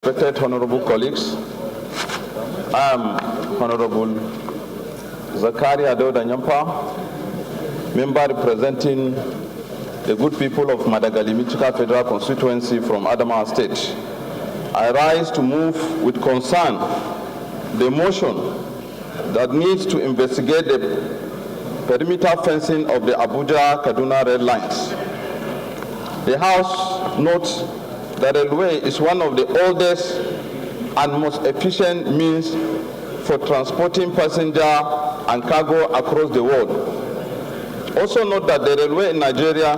Respected honorable colleagues, I am Honorable Zakaria Dauda, member representing the good people of Madagali-Michika Federal Constituency from Adamawa State. I rise to move with concern the motion that needs to investigate the perimeter fencing of the Abuja-Kaduna rail lines. The House notes that the railway is one of the oldest and most efficient means for transporting passenger and cargo across the world. Also note that the railway in Nigeria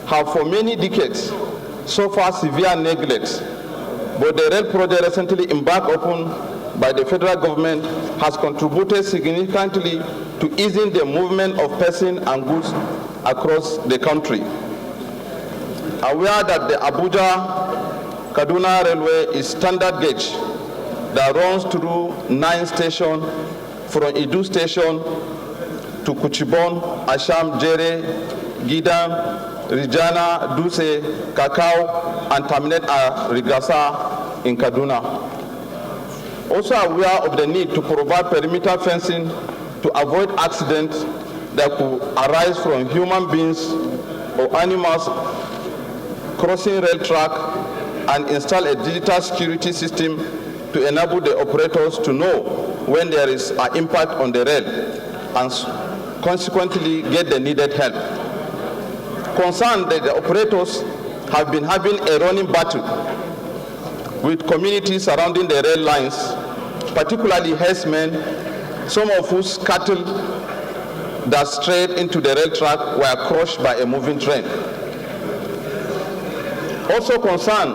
have for many decades suffered severe neglect, but the rail project recently embarked upon by the federal government has contributed significantly to easing the movement of persons and goods across the country. Aware that the Abuja-Kaduna railway is standard gauge that runs through 9 stations from Idu station to Kuchibon, Asham, Jere, Gidam, Rijana, Duse, Kakao, and terminate at Rigasa in Kaduna. Also aware of the need to provide perimeter fencing to avoid accidents that could arise from human beings or animals crossing rail track, and install a digital security system to enable the operators to know when there is an impact on the rail and consequently get the needed help. Concerned that the operators have been having a running battle with communities surrounding the rail lines, particularly herdsmen, some of whose cattle that strayed into the rail track were crushed by a moving train. Also concerned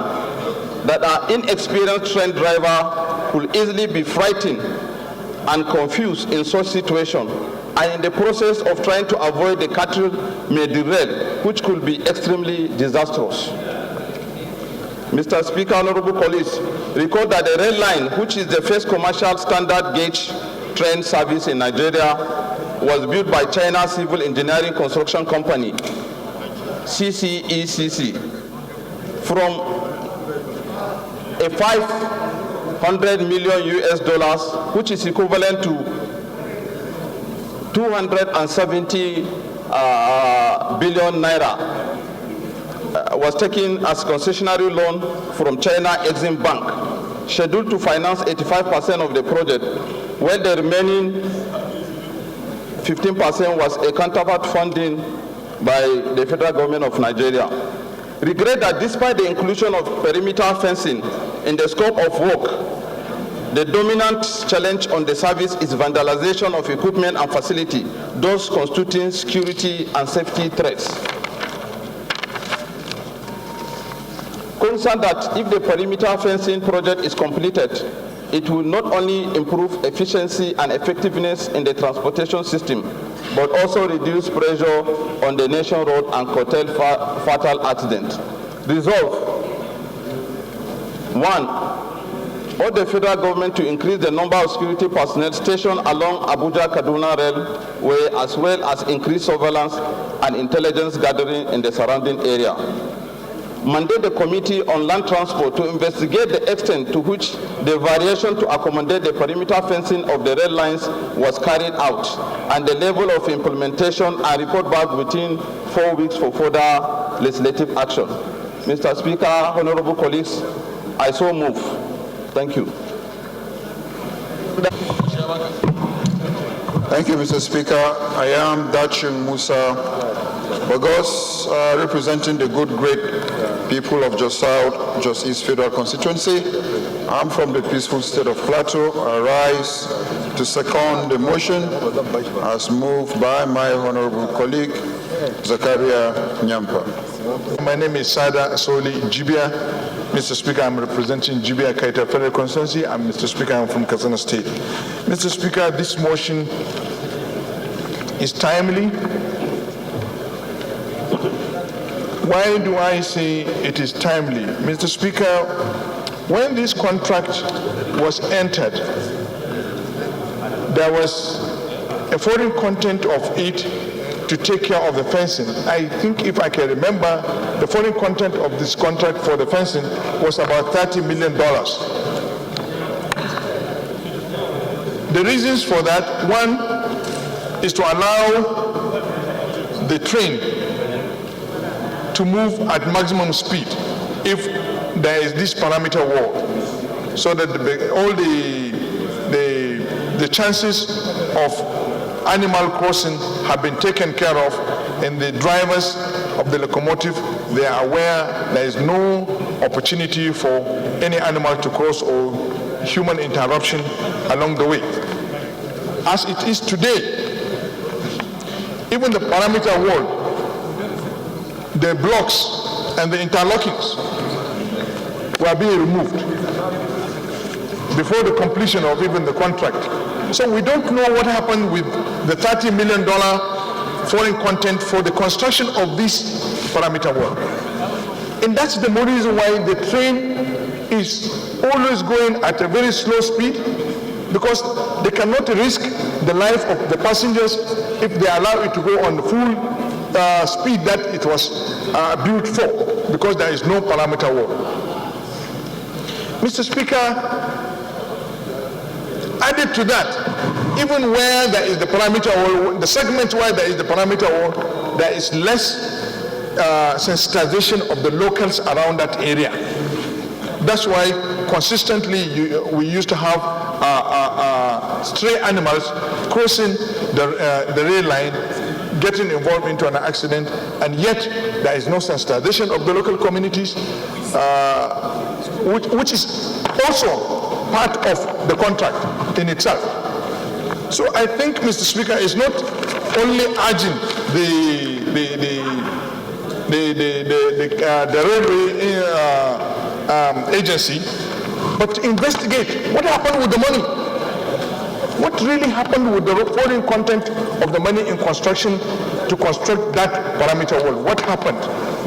that our inexperienced train driver could easily be frightened and confused in such situation, and in the process of trying to avoid the cattle may derail, which could be extremely disastrous. Mr. Speaker, honorable colleagues, recall that the rail line, which is the first commercial standard gauge train service in Nigeria, was built by China Civil Engineering Construction Company, CCECC, from a 500 million US dollars, which is equivalent to 270 billion naira, was taken as concessionary loan from China Exim Bank, scheduled to finance 85% of the project, while the remaining 15% was a counterpart funding by the federal government of Nigeria. Regret that despite the inclusion of perimeter fencing in the scope of work, the dominant challenge on the service is vandalization of equipment and facility, thus constituting security and safety threats. Concerned that if the perimeter fencing project is completed, it will not only improve efficiency and effectiveness in the transportation system, but also reduce pressure on the nation road and curtail fatal accidents. Resolve: 1. Urge the federal government to increase the number of security personnel stationed along Abuja-Kaduna railway, as well as increase surveillance and intelligence gathering in the surrounding area. Mandate the Committee on Land Transport to investigate the extent to which the variation to accommodate the perimeter fencing of the rail lines was carried out, and the level of implementation, and report back within 4 weeks for further legislative action. Mr. Speaker, honorable colleagues, I so move. Thank you. Thank you, Mr. Speaker. I am Dachin Musa Bagos, representing the good, great people of Jos South, Jos East Federal Constituency. I'm from the peaceful state of Plateau. I rise to second the motion as moved by my honorable colleague, Zakaria Nyampa. My name is Sada Asoli Jibia. Mr. Speaker, I'm representing Jibia Kaita Federal Constituency, and Mr. Speaker, I'm from Katsina State. Mr. Speaker, this motion is timely. Why do I say it is timely? Mr. Speaker, when this contract was entered, there was a foreign content of it to take care of the fencing. I think, if I can remember, the foreign content of this contract for the fencing was about $30 million. The reasons for that, one is to allow the train to move at maximum speed if there is this parameter wall, so that all the chances of animal crossing have been taken care of, and the drivers of the locomotive, they are aware there is no opportunity for any animal to cross or human interruption along the way. As it is today, even the parameter wall, the blocks and the interlockings were being removed before the completion of even the contract. So we don't know what happened with the $30 million foreign content for the construction of this parameter wall. And that's the main reason why the train is always going at a very slow speed, because they cannot risk the life of the passengers if they allow it to go on the full speed that it was built for, because there is no parameter wall. Mr. Speaker, added to that, even where there is the parameter wall, the segment where there is the parameter wall, there is less sensitization of the locals around that area. That's why consistently we used to have stray animals crossing the rail line, getting involved into an accident, and yet there is no sensitization of the local communities, which is also part of the contract in itself. So I think, Mr. Speaker, is not only urging the railway agency, but to investigate what happened with the money. What really happened with the foreign content of the money in construction to construct that parameter wall? What happened?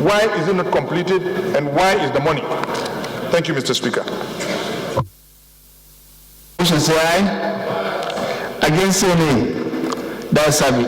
Why is it not completed, and why is the money? Thank you, Mr. Speaker. Motion say aye. Against say nay. That's Sami.